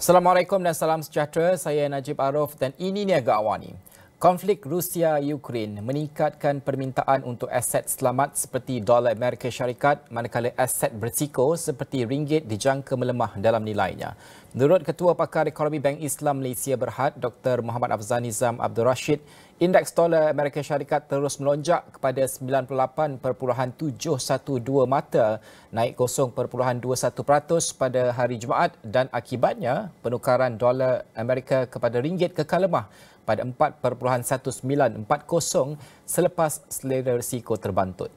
Assalamualaikum dan salam sejahtera. Saya Najib Arif dan ini Niaga Awani. Konflik Rusia-Ukraine meningkatkan permintaan untuk aset selamat seperti dolar Amerika Syarikat, manakala aset berisiko seperti ringgit dijangka melemah dalam nilainya. Menurut Ketua Pakar Ekonomi Bank Islam Malaysia Berhad, Dr. Muhammad Afzal Nizam Abdul Rashid, indeks dolar Amerika Syarikat terus melonjak kepada 98.712 mata, naik 0.21% pada hari Jumaat dan akibatnya penukaran dolar Amerika kepada ringgit kekal lemah pada 4.1940 selepas selera risiko terbantut.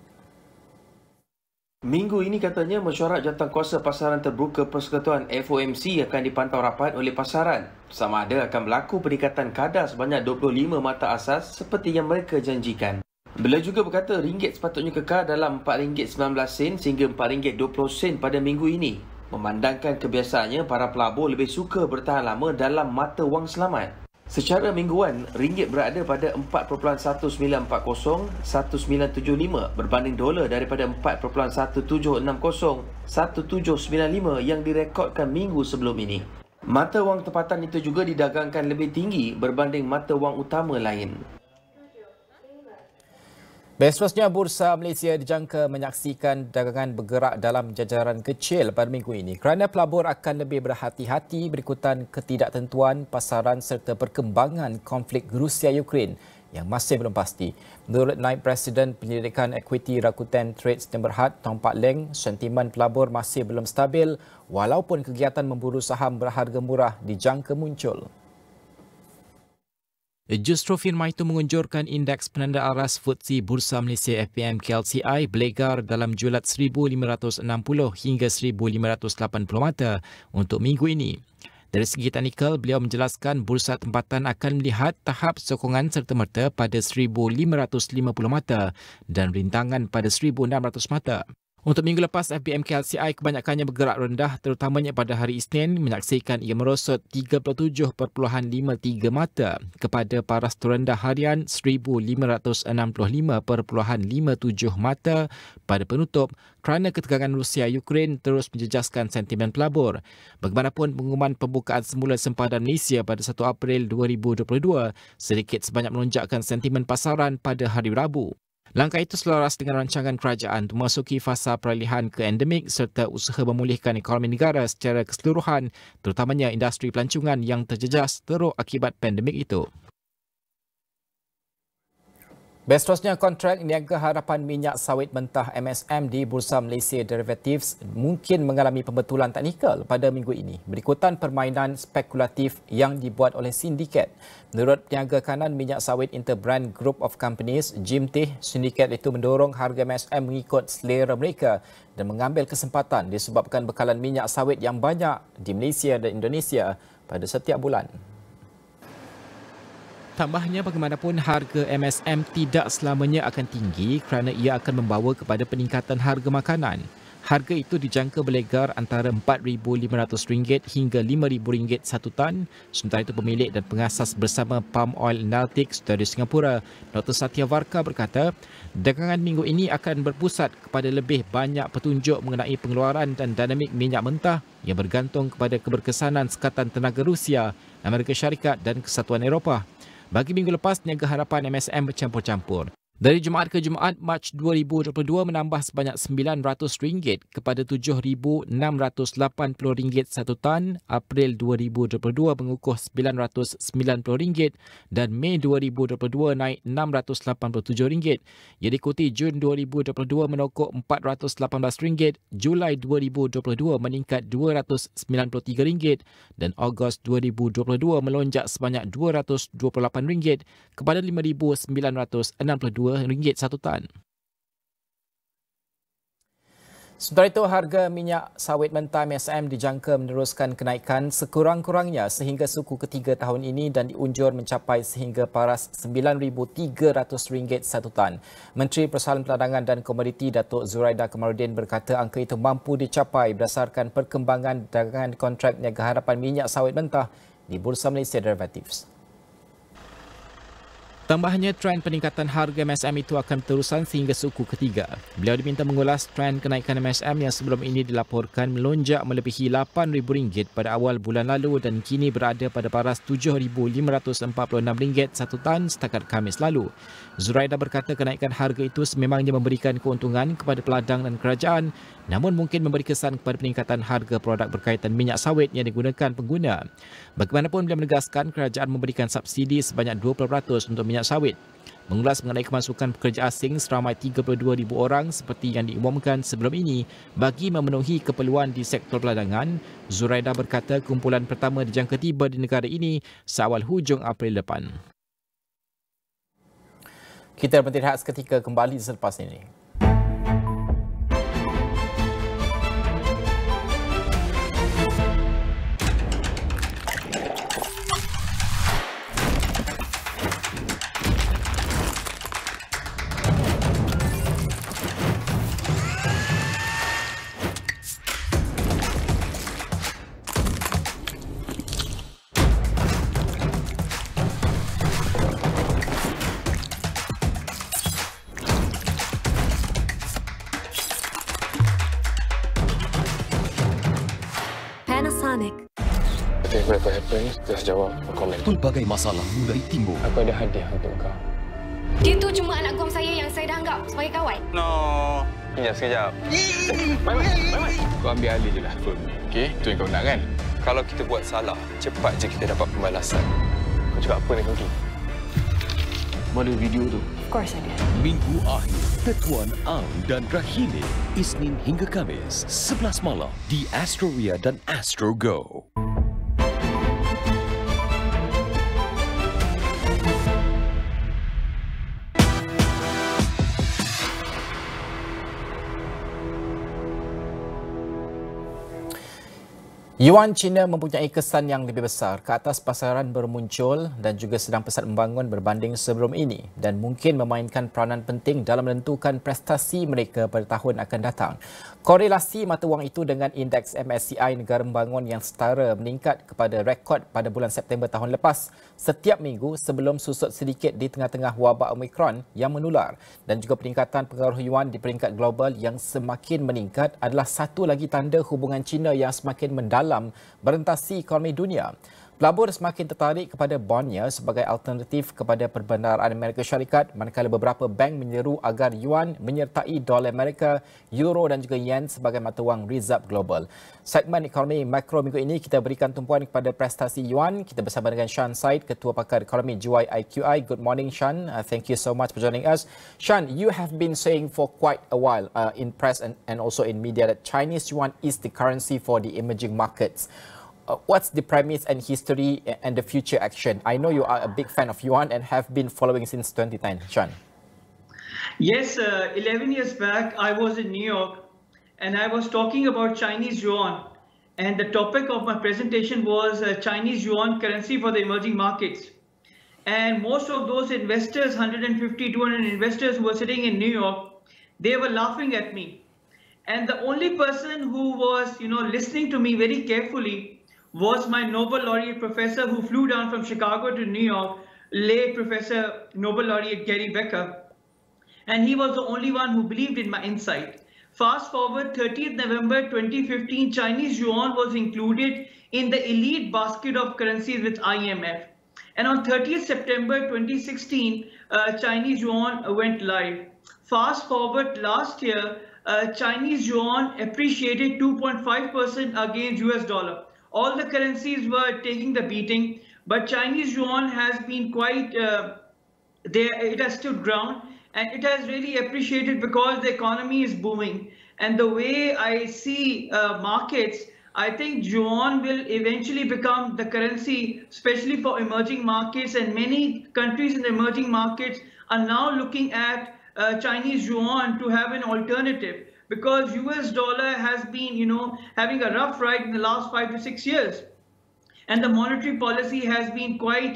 Minggu ini katanya mesyuarat jawatankuasa pasaran terbuka Persekutuan FOMC akan dipantau rapat oleh pasaran. Sama ada akan berlaku peningkatan kadar sebanyak 25 mata asas seperti yang mereka janjikan. Beliau juga berkata ringgit sepatutnya kekal dalam RM4.19 sehingga RM4.20 pada minggu ini. Memandangkan kebiasaannya, para pelabur lebih suka bertahan lama dalam mata wang selamat. Secara mingguan, ringgit berada pada 4.1940 1975 berbanding dolar daripada 4.1760 1795 yang direkodkan minggu sebelum ini. Mata wang tempatan itu juga didagangkan lebih tinggi berbanding mata wang utama lain. Seterusnya, Bursa Malaysia dijangka menyaksikan dagangan bergerak dalam jajaran kecil pada minggu ini kerana pelabur akan lebih berhati-hati berikutan ketidaktentuan pasaran serta perkembangan konflik Rusia-Ukraine yang masih belum pasti. Menurut Naib Presiden Penyelidikan Equity Rakuten Trades dan Berhad, Tong Pak Leng, sentimen pelabur masih belum stabil walaupun kegiatan memburu saham berharga murah dijangka muncul. Justru firma itu mengunjurkan indeks penanda aras FTSE Bursa Malaysia FPM KLCI berlegar dalam julat 1,560 hingga 1,580 mata untuk minggu ini. Dari segi teknikal, beliau menjelaskan bursa tempatan akan melihat tahap sokongan serta-merta pada 1,550 mata dan rintangan pada 1,600 mata. Untuk minggu lepas, FBM KLCI kebanyakannya bergerak rendah terutamanya pada hari Isnin menyaksikan ia merosot 37.53 mata kepada paras terendah harian 1,565.57 mata pada penutup kerana ketegangan Rusia-Ukraine terus menjejaskan sentimen pelabur. Bagaimanapun, pengumuman pembukaan semula sempadan Malaysia pada 1 April 2022 sedikit sebanyak melonjakkan sentimen pasaran pada hari Rabu. Langkah itu selaras dengan rancangan kerajaan memasuki fasa peralihan ke endemik serta usaha memulihkan ekonomi negara secara keseluruhan, terutamanya industri pelancongan yang terjejas teruk akibat pandemik itu. Seterusnya, kontrak niaga harapan minyak sawit mentah MSM di Bursa Malaysia Derivatives mungkin mengalami pembetulan teknikal pada minggu ini berikutan permainan spekulatif yang dibuat oleh sindiket. Menurut peniaga kanan minyak sawit Interbrand Group of Companies, JIMTIH, sindiket itu mendorong harga MSM mengikut selera mereka dan mengambil kesempatan disebabkan bekalan minyak sawit yang banyak di Malaysia dan Indonesia pada setiap bulan. Tambahnya, bagaimanapun harga MSM tidak selamanya akan tinggi kerana ia akan membawa kepada peningkatan harga makanan. Harga itu dijangka berlegar antara RM4,500 hingga RM5,000 satu tan. Sementara itu, pemilik dan pengasas bersama Palm Oil Analytics dari Singapura, Dr. Satya Varka berkata, dagangan minggu ini akan berpusat kepada lebih banyak petunjuk mengenai pengeluaran dan dinamik minyak mentah yang bergantung kepada keberkesanan Sekatan Tenaga Rusia, Amerika Syarikat dan Kesatuan Eropah. Bagi minggu lepas, niaga harapan MSM bercampur-campur. Dari Jumaat ke Jumaat, Mac 2022 menambah sebanyak RM900 kepada RM7,680 satu tan, April 2022 mengukuh RM990 dan Mei 2022 naik RM687. Ia diikuti Jun 2022 menokok RM418, Julai 2022 meningkat RM293 dan Ogos 2022 melonjak sebanyak RM228 kepada RM5,962 satu tan. Sementara itu, harga minyak sawit mentah MSM dijangka meneruskan kenaikan sekurang-kurangnya sehingga suku ketiga tahun ini dan diunjur mencapai sehingga paras RM9,300 satu tan. Menteri Persalinan Peladangan dan Komoditi Datuk Zuraida Kamarudin berkata angka itu mampu dicapai berdasarkan perkembangan dagangan kontrak niaga harapan minyak sawit mentah di Bursa Malaysia Derivatives. Tambahnya, trend peningkatan harga MSM itu akan berterusan sehingga suku ketiga. Beliau diminta mengulas trend kenaikan MSM yang sebelum ini dilaporkan melonjak melebihi RM8,000 pada awal bulan lalu dan kini berada pada paras RM7,546 satu tan setakat Khamis lalu. Zuraida berkata kenaikan harga itu sememangnya memberikan keuntungan kepada peladang dan kerajaan, namun mungkin memberi kesan kepada peningkatan harga produk berkaitan minyak sawit yang digunakan pengguna. Bagaimanapun, beliau menegaskan kerajaan memberikan subsidi sebanyak 20% untuk minyak sawit. Mengulas mengenai kemasukan pekerja asing seramai 32,000 orang seperti yang diumumkan sebelum ini bagi memenuhi keperluan di sektor peladangan, Zuraida berkata kumpulan pertama dijangka tiba di negara ini seawal hujung April depan. Kita berhenti seketika, kembali selepas ini. Whatever happens, just jawab komen. Pelbagai masalah mulai timbul. Aku ada hadiah untuk kau. Dia tu cuma anak gom saya yang saya dah anggap sebagai kawan. No. Sekejap. Mai. Kau ambil alih je lah phone. Okey, tu yang kau nak kan? Kalau kita buat salah, cepat je kita dapat pembalasan. Kau cakap apa dengan Ki? Mana video tu? Of course ada. Minggu akhir, Tuan Ang dan Rahine, Isnin hingga Khamis, 11 malam di Astro dan Astro Go. Yuan China mempunyai kesan yang lebih besar ke atas pasaran bermuncul dan juga sedang pesat membangun berbanding sebelum ini dan mungkin memainkan peranan penting dalam menentukan prestasi mereka pada tahun akan datang. Korelasi mata wang itu dengan indeks MSCI negara membangun yang setara meningkat kepada rekod pada bulan September tahun lepas setiap minggu sebelum susut sedikit di tengah-tengah wabak Omicron yang menular dan juga peningkatan pengaruh Yuan di peringkat global yang semakin meningkat adalah satu lagi tanda hubungan China yang semakin mendalam berentasi ekonomi dunia. Pelabur semakin tertarik kepada bondnya sebagai alternatif kepada perbendaharaan Amerika Syarikat manakala beberapa bank menyeru agar Yuan menyertai dolar Amerika, Euro dan juga Yen sebagai mata wang reserve global. Segmen ekonomi makro minggu ini kita berikan tumpuan kepada prestasi Yuan. Kita bersama dengan Shan Said, Ketua Pakar Ekonomi GYIQI. Good morning Shan. Thank you so much for joining us. Shan, you have been saying for quite a while in press and also in media that Chinese Yuan is the currency for the emerging markets. What's the premise and history and the future action? I know you are a big fan of Yuan and have been following since 2010. Sean. Yes, 11 years back, I was in New York and I was talking about Chinese Yuan. And the topic of my presentation was Chinese Yuan currency for the emerging markets. And most of those investors, 150, 200 investors who were sitting in New York, they were laughing at me. And the only person who was, listening to me very carefully was my Nobel laureate professor who flew down from Chicago to New York, late Professor Nobel laureate Gary Becker. And he was the only one who believed in my insight. Fast forward 30th November 2015, Chinese Yuan was included in the elite basket of currencies with IMF. And on 30th September 2016, Chinese Yuan went live. Fast forward last year, Chinese Yuan appreciated 2.5% against US dollar. All the currencies were taking the beating, but Chinese Yuan has been quite, it has stood ground and it has really appreciated because the economy is booming. And the way I see markets, I think Yuan will eventually become the currency, especially for emerging markets, and many countries in the emerging markets are now looking at Chinese Yuan to have an alternative. Because US dollar has been, having a rough ride in the last 5 to 6 years. And the monetary policy has been quite,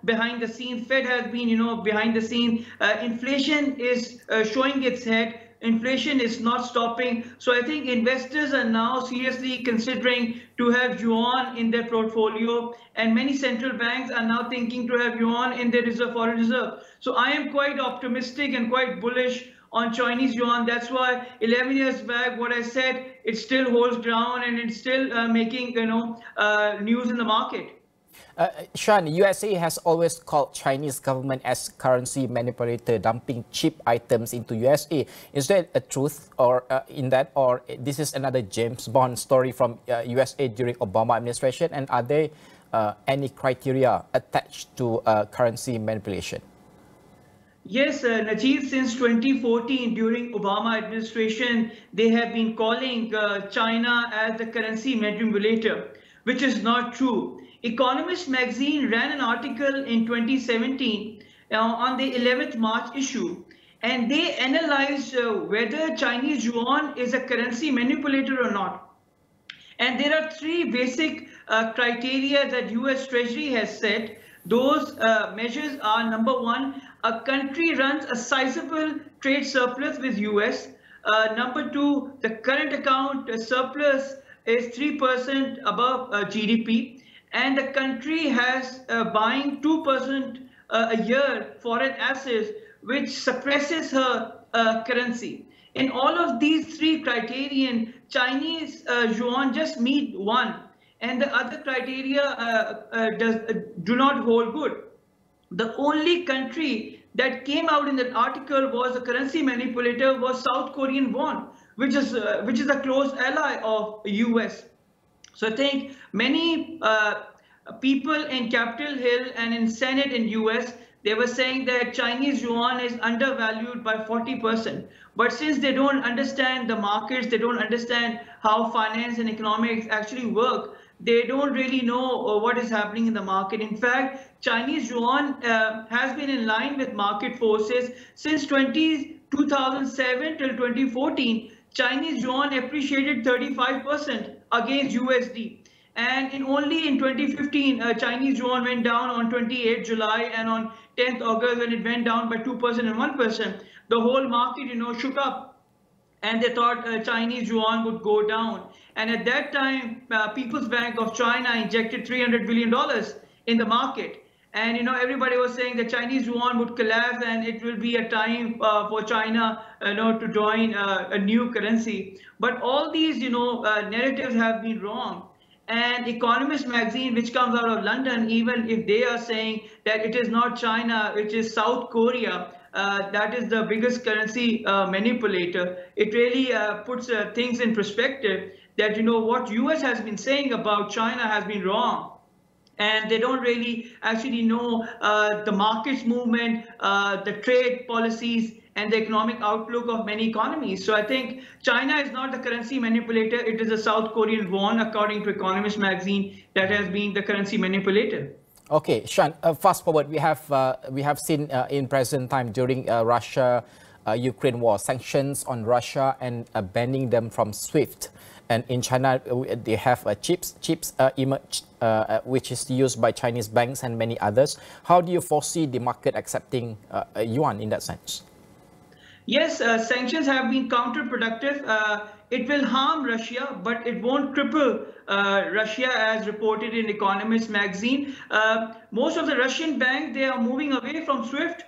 behind the scenes. Fed has been, behind the scene. Inflation is showing its head. inflation is not stopping. So I think investors are now seriously considering to have yuan in their portfolio, and many central banks are now thinking to have yuan in their foreign reserve. So I am quite optimistic and quite bullish on Chinese yuan. That's why 11 years back, what I said, it still holds ground and it's still making news in the market. Sean, USA has always called Chinese government as currency manipulator, dumping cheap items into USA. Is there a truth or in that, or this is another James Bond story from USA during Obama administration? And are there any criteria attached to currency manipulation? Yes, Najib, since 2014, during Obama administration, they have been calling China as the currency manipulator, which is not true. Economist magazine ran an article in 2017 on the 11th March issue, and they analyzed whether Chinese yuan is a currency manipulator or not. And there are three basic criteria that US Treasury has set. Those measures are: number one, a country runs a sizable trade surplus with US. Number two, the current account surplus is 3% above GDP. And the country has buying 2% a year foreign assets, which suppresses her currency. In all of these three criterion, Chinese yuan just meet one, and the other criteria do not hold good. The only country that came out in that article was a currency manipulator was South Korean won, which is a close ally of US. So I think many people in Capitol Hill and in Senate in US, they were saying that Chinese yuan is undervalued by 40%. But since they don't understand the markets, they don't understand how finance and economics actually work, they don't really know what is happening in the market. In fact, Chinese yuan has been in line with market forces since 2007 till 2014. Chinese yuan appreciated 35% against USD. And only in 2015, Chinese yuan went down on 28th July, and on 10th August, when it went down by 2% and 1%, the whole market, shook up, and they thought Chinese yuan would go down. And at that time, People's Bank of China injected $300 billion in the market. And everybody was saying that Chinese yuan would collapse, and it will be a time for China, to join a new currency. But all these, narratives have been wrong. And Economist magazine, which comes out of London, even if they are saying that it is not China, which is South Korea, that is the biggest currency manipulator, it really puts things in perspective that, what US has been saying about China has been wrong. And they don't really actually know the markets movement, the trade policies, and the economic outlook of many economies. So I think China is not the currency manipulator. It is the South Korean won, according to Economist magazine, that has been the currency manipulator. Okay, Sean, fast forward, we have seen in present time during Russia-Ukraine war, sanctions on Russia and banning them from SWIFT. And in China, they have chips which is used by Chinese banks and many others. How do you foresee the market accepting yuan in that sense? Yes, sanctions have been counterproductive. It will harm Russia, but it won't cripple Russia, as reported in Economist magazine. Most of the Russian banks, they are moving away from SWIFT,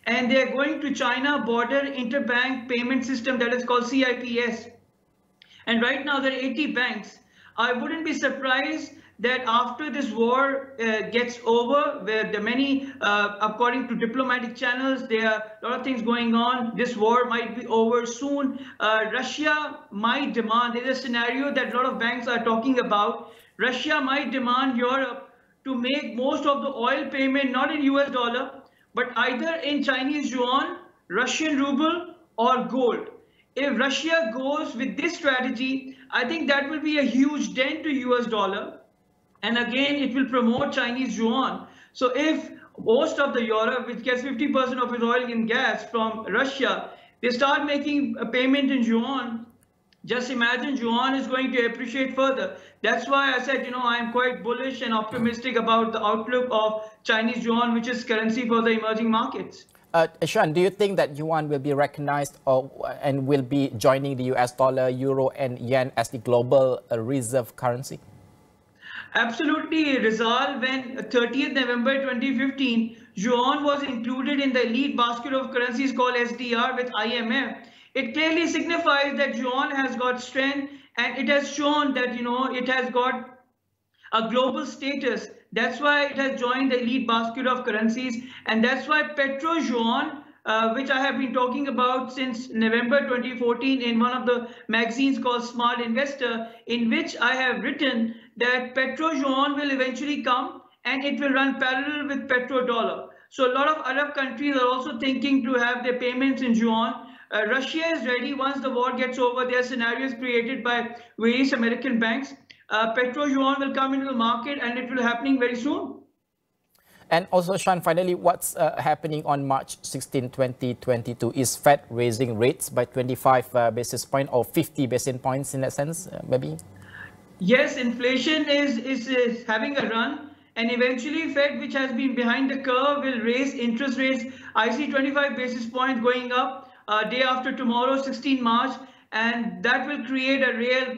and they are going to China Border Interbank Payment System, that is called CIPS. And right now there are 80 banks. I wouldn't be surprised that after this war gets over, where the many, according to diplomatic channels, there are a lot of things going on. This war might be over soon. Russia might demand, there's a scenario that a lot of banks are talking about. Russia might demand Europe to make most of the oil payment not in US dollar, but either in Chinese yuan, Russian ruble, or gold. If Russia goes with this strategy, I think that will be a huge dent to US dollar. And again, it will promote Chinese yuan. So if most of the Europe, which gets 50% of its oil and gas from Russia, they start making a payment in yuan, just imagine yuan is going to appreciate further. That's why I said, I am quite bullish and optimistic about the outlook of Chinese yuan, which is currency for the emerging markets. Yuan, do you think that yuan will be recognized and will be joining the US dollar, euro and yen as the global reserve currency? Absolutely, Rizal. When 30th November 2015, yuan was included in the elite basket of currencies called SDR with IMF. It clearly signifies that yuan has got strength, and it has shown that, it has got a global status. That's why it has joined the elite basket of currencies, and that's why Petro Yuan, which I have been talking about since November 2014 in one of the magazines called Smart Investor, in which I have written that Petro Yuan will eventually come and it will run parallel with petrodollar. So a lot of Arab countries are also thinking to have their payments in yuan. Russia is ready. Once the war gets over, there are scenarios created by various American banks. Petro Yuan will come into the market, and it will be happening very soon. And also, Sean, finally, what's happening on March 16, 2022? Is Fed raising rates by 25 basis points or 50 basis points in that sense, maybe? Yes, inflation is having a run, and eventually Fed, which has been behind the curve, will raise interest rates. I see 25 basis points going up day after tomorrow, 16 March. And that will create a real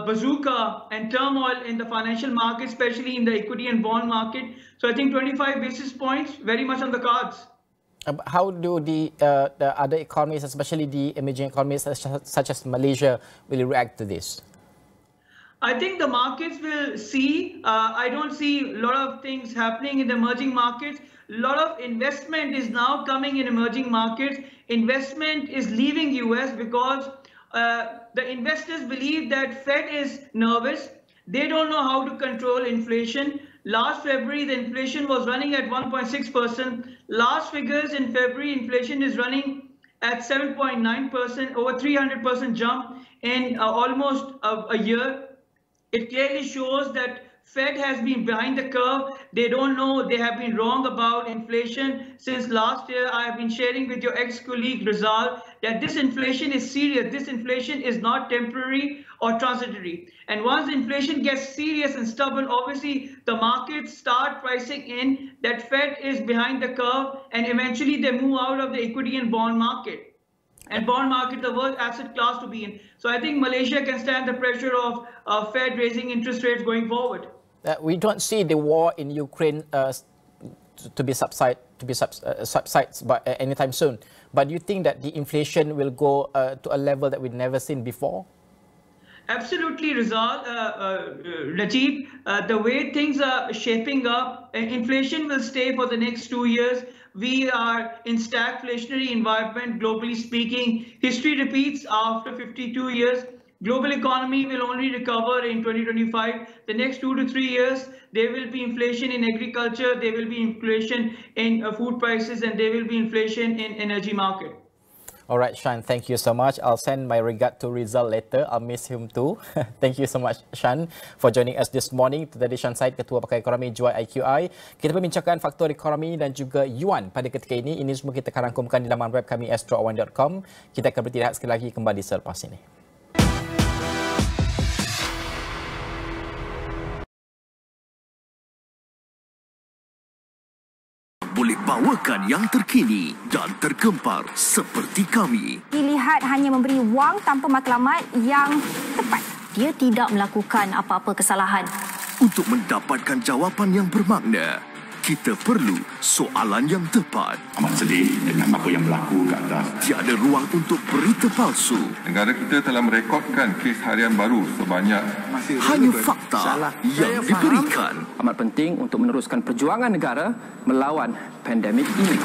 bazooka and turmoil in the financial market, especially in the equity and bond market. So I think 25 basis points, very much on the cards. How do the other economies, especially the emerging economies such as Malaysia, will react to this? I think the markets will see. I don't see a lot of things happening in the emerging markets. A lot of investment is now coming in emerging markets. Investment is leaving US because the investors believe that Fed is nervous. They don't know how to control inflation. Last February, the inflation was running at 1.6%. Last figures in February, inflation is running at 7.9%, over 300% jump in almost a year. It clearly shows that Fed has been behind the curve. They don't know. They have been wrong about inflation. Since last year, I have been sharing with your ex-colleague Rizal that this inflation is serious. This inflation is not temporary or transitory. And once inflation gets serious and stubborn, obviously the markets start pricing in that Fed is behind the curve, and eventually they move out of the equity and bond market. And bond market, the worst asset class to be in. So I think Malaysia can stand the pressure of Fed raising interest rates going forward. We don't see the war in Ukraine to subside but anytime soon. But do you think that the inflation will go to a level that we've never seen before? Absolutely, Rizal. Najib, the way things are shaping up, inflation will stay for the next 2 years. We are in stagflationary environment, globally speaking. History repeats after 52 years. Global economy will only recover in 2025. The next 2 to 3 years, there will be inflation in agriculture, there will be inflation in food prices, and there will be inflation in energy market. All right, Shan, thank you so much. I'll send my regard to Rizal later. I'll miss him too. Thank you so much, Shan, for joining us this morning. Itu tadi Shan Said, Ketua Pakar Ekonomi Jual IQI. Kita membincangkan faktor ekonomi dan juga yuan pada ketika ini. Ini semua kita akan rangkumkan di laman web kami astroawani.com. Kita akan bertirahat sekali lagi kembali selepas ini. Boleh bawakan yang terkini dan tergempar seperti kami. Dilihat hanya memberi wang tanpa matlamat yang tepat. Dia tidak melakukan apa-apa kesalahan. Untuk mendapatkan jawapan yang bermakna, kita perlu soalan yang tepat. Amat sedih dengan apa yang berlaku ke atas. Tiada ruang untuk berita palsu. Negara kita telah merekodkan kes harian baru sebanyak hanya fakta yang diberikan. Amat penting untuk meneruskan perjuangan negara melawan pandemik ini.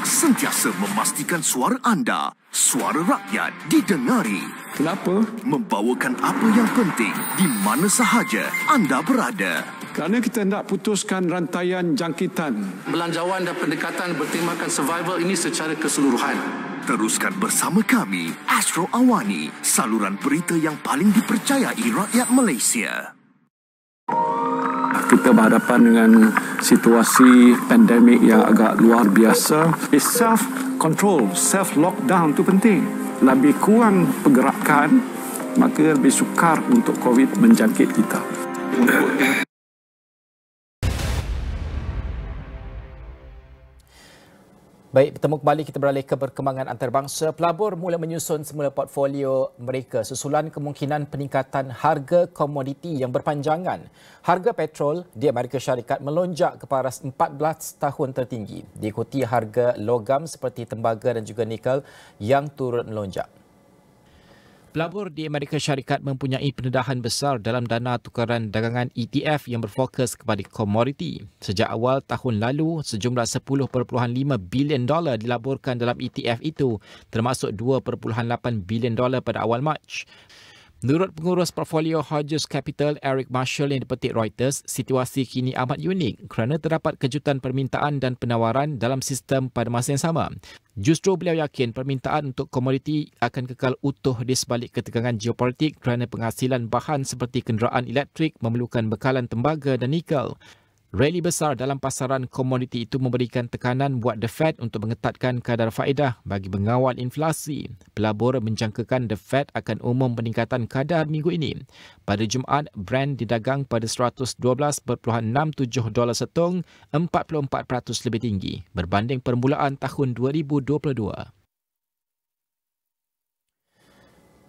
Sentiasa memastikan suara anda, suara rakyat didengari. Kenapa? Membawakan apa yang penting di mana sahaja anda berada. Kerana kita hendak putuskan rantaian jangkitan. Belanjawan dan pendekatan bertemakan survival ini secara keseluruhan. Teruskan bersama kami, Astro AWANI, saluran berita yang paling dipercayai rakyat Malaysia. Kita berhadapan dengan situasi pandemik yang agak luar biasa. Self-control, self-lockdown itu penting. Lebih kurang pergerakan, maka lebih sukar untuk COVID menjangkit kita. Baik, bertemu kembali, kita beralih ke perkembangan antarabangsa. Pelabur mula menyusun semula portfolio mereka susulan kemungkinan peningkatan harga komoditi yang berpanjangan. Harga petrol di Amerika Syarikat melonjak ke paras 14 tahun tertinggi, diikuti harga logam seperti tembaga dan juga nikel yang turut melonjak. Pelabur di Amerika Syarikat mempunyai pendedahan besar dalam dana tukaran dagangan ETF yang berfokus kepada komoditi. Sejak awal tahun lalu, sejumlah $10.5 bilion dilaburkan dalam ETF itu, termasuk $2.8 bilion pada awal Mac. Menurut pengurus portfolio HARGA Capital Eric Marshall yang dipetik Reuters, situasi kini amat unik kerana terdapat kejutan permintaan dan penawaran dalam sistem pada masa yang sama. Justru beliau yakin permintaan untuk komoditi akan kekal utuh di sebalik ketegangan geopolitik kerana penghasilan bahan seperti kenderaan elektrik memerlukan bekalan tembaga dan nikel. Rally besar dalam pasaran komoditi itu memberikan tekanan buat The Fed untuk mengetatkan kadar faedah bagi mengawal inflasi. Pelabur menjangkakan The Fed akan umum peningkatan kadar minggu ini. Pada Jumaat, Brent didagang pada $112.67 setong, 44% lebih tinggi berbanding permulaan tahun 2022.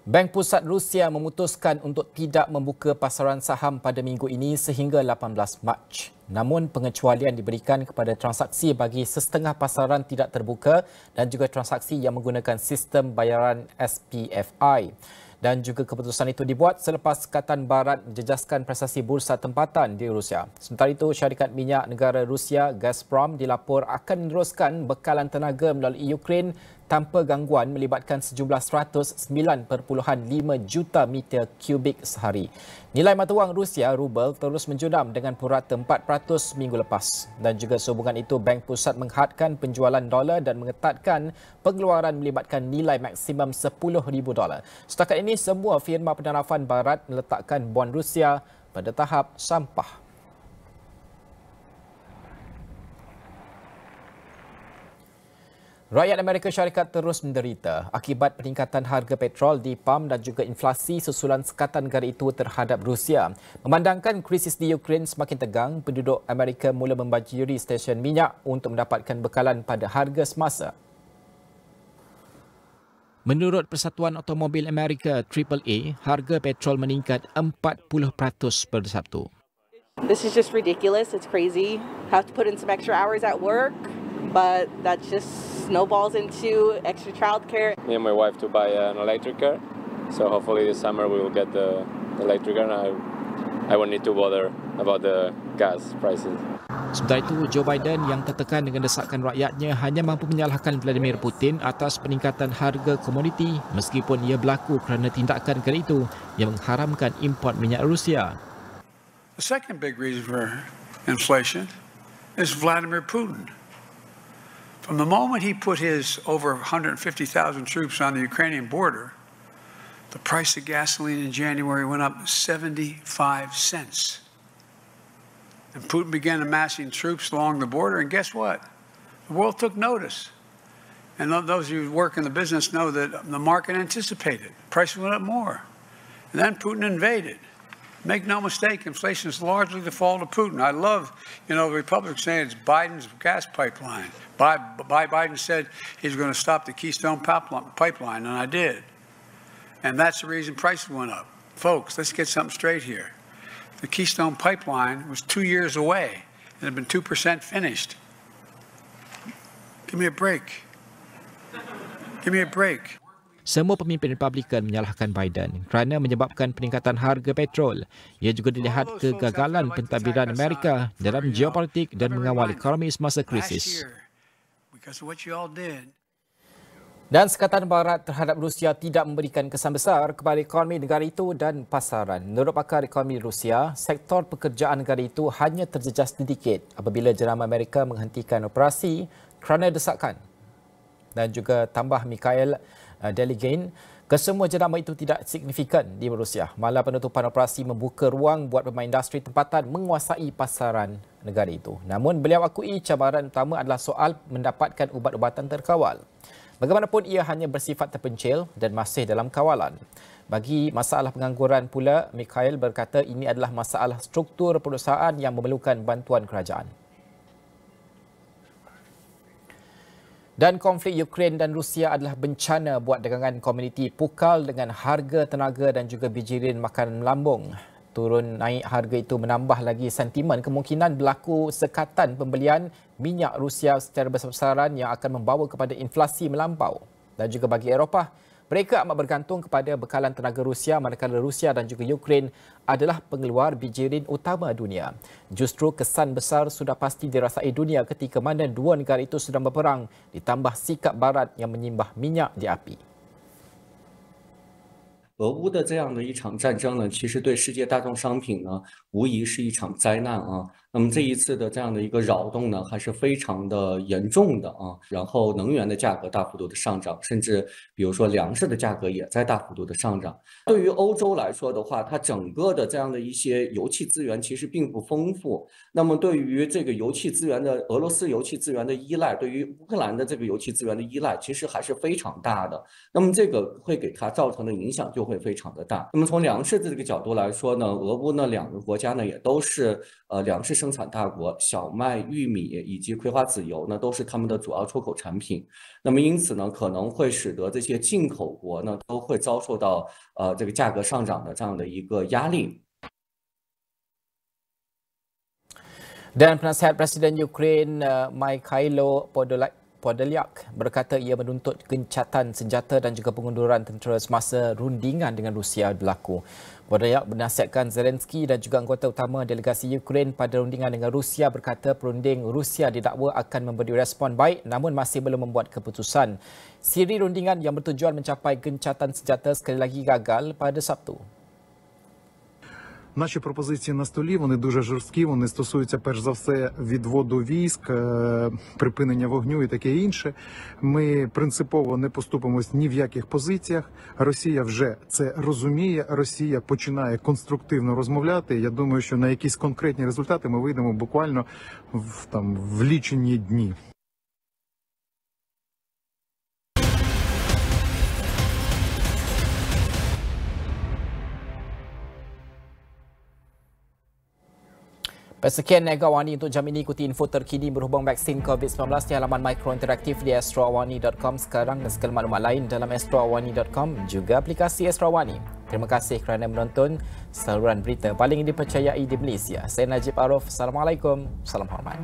Bank Pusat Rusia memutuskan untuk tidak membuka pasaran saham pada minggu ini sehingga 18 Mac. Namun pengecualian diberikan kepada transaksi bagi setengah pasaran tidak terbuka dan juga transaksi yang menggunakan sistem bayaran SPFI. Dan juga keputusan itu dibuat selepas Sekatan Barat menjejaskan prestasi bursa tempatan di Rusia. Sementara itu, syarikat minyak negara Rusia Gazprom dilapor akan meneruskan bekalan tenaga melalui Ukraine tanpa gangguan melibatkan sejumlah 109.5 juta meter kubik sehari. Nilai mata wang Rusia, rubel, terus menjunam dengan purata 4% minggu lepas. Dan juga sehubungan itu, Bank Pusat menghadkan penjualan dolar dan mengetatkan pengeluaran melibatkan nilai maksimum $10,000. Setakat ini, semua firma pendarafan barat meletakkan bon Rusia pada tahap sampah. Rakyat Amerika Syarikat terus menderita akibat peningkatan harga petrol di pam dan juga inflasi susulan sekatan negara itu terhadap Rusia. Memandangkan krisis di Ukraine semakin tegang, penduduk Amerika mula membanjiri stesen minyak untuk mendapatkan bekalan pada harga semasa. Menurut Persatuan Automobil Amerika AAA, harga petrol meningkat 40% pada Sabtu. This is just ridiculous. It's crazy. Have to put in some extra hours at work, but that just snowballs into extra childcare. Me and my wife to buy an electric car, so hopefully this summer we will get the electric car and I won't need to bother about the gas prices. Sementara itu, Joe Biden yang tertekan dengan desakan rakyatnya hanya mampu menyalahkan Vladimir Putin atas peningkatan harga komoditi meskipun ia berlaku kerana tindakan negara itu yang mengharamkan import minyak Rusia. The second big reason for inflation is Vladimir Putin. From the moment he put his over 150,000 troops on the Ukrainian border, the price of gasoline in January went up 75 cents. And Putin began amassing troops along the border, and guess what? The world took notice. And those of you who work in the business know that the market anticipated. Prices went up more. And then Putin invaded. Make no mistake, inflation is largely the fault of Putin. I love, the Republicans saying it's Biden's gas pipeline. Biden said he's going to stop the Keystone pipeline, and I did. And that's the reason prices went up. Folks, let's get something straight here. The Keystone pipeline was 2 years away and had been 2% finished. Give me a break. Give me a break. Semua pemimpin Republikan menyalahkan Biden kerana menyebabkan peningkatan harga petrol. Ia juga dilihat kegagalan pentadbiran Amerika dalam geopolitik dan mengawal ekonomi semasa krisis. Dan Sekatan Barat terhadap Rusia tidak memberikan kesan besar kepada ekonomi negara itu dan pasaran. Menurut pakar ekonomi Rusia, sektor pekerjaan negara itu hanya terjejas sedikit apabila jenama Amerika menghentikan operasi kerana desakan. Dan juga tambah Mikhail Delegane, kesemua jenama itu tidak signifikan di Rusia. Malah penutupan operasi membuka ruang buat pemain industri tempatan menguasai pasaran negara itu. Namun beliau akui cabaran utama adalah soal mendapatkan ubat-ubatan terkawal. Bagaimanapun ia hanya bersifat terpencil dan masih dalam kawalan. Bagi masalah pengangguran pula, Mikhail berkata ini adalah masalah struktur perusahaan yang memerlukan bantuan kerajaan. Dan konflik Ukraine dan Rusia adalah bencana buat dagangan komuniti pukal dengan harga tenaga dan juga bijirin makanan melambung. Turun naik harga itu menambah lagi sentimen kemungkinan berlaku sekatan pembelian minyak Rusia secara besar-besaran yang akan membawa kepada inflasi melampau. Dan juga bagi Eropah, mereka amat bergantung kepada bekalan tenaga Rusia manakala Rusia dan juga Ukraine adalah pengeluar bijirin utama dunia. Justru kesan besar sudah pasti dirasai dunia ketika mana dua negara itu sedang berperang ditambah sikap Barat yang menyimbah minyak di api. 俄乌的这样的一场战争呢，其实对世界大宗商品呢，无疑是一场灾难啊。那么这一次的这样的一个扰动呢，还是非常的严重的啊。然后能源的价格大幅度的上涨，甚至比如说粮食的价格也在大幅度的上涨。对于欧洲来说的话，它整个的这样的一些油气资源其实并不丰富。那么对于这个油气资源的俄罗斯油气资源的依赖，对于乌克兰的这个油气资源的依赖，其实还是非常大的。那么这个会给它造成的影响就会非常的大。那么从粮食的这个角度来说呢，俄乌呢两个国家呢也都是粮食生产大国，小麦、玉米以及葵花籽油呢都是他们的主要出口产品。那么因此呢，可能会使得这些进口国呢都会遭受到这个价格上涨的这样的一个压力。 Dan penasihat Presiden Ukraine Mikhailo Podolyak berkata ia menuntut gencatan senjata dan juga pengunduran tentera semasa rundingan dengan Rusia berlaku. Podolyak menasihatkan Zelensky dan juga anggota utama delegasi Ukraine pada rundingan dengan Rusia berkata perunding Rusia didakwa akan memberi respon baik namun masih belum membuat keputusan. Siri rundingan yang bertujuan mencapai gencatan senjata sekali lagi gagal pada Sabtu. Наші пропозиції на столі, вони дуже жорсткі, вони стосуються перш за все відводу військ, припинення вогню і таке інше. Ми принципово не поступимось ні в яких позиціях. Росія вже це розуміє, Росія починає конструктивно розмовляти. Я думаю, що на якісь конкретні результати ми вийдемо буквально в лічені дні. Sekian Niaga AWANI untuk jam ini. Ikuti info terkini berhubung vaksin COVID-19 di halaman mikro interaktif di astroawani.com sekarang dan segala maklumat lain dalam astroawani.com juga aplikasi Astro AWANI. Terima kasih kerana menonton saluran berita paling dipercayai di Malaysia. Saya Najib Arif. Assalamualaikum. Salam hormat.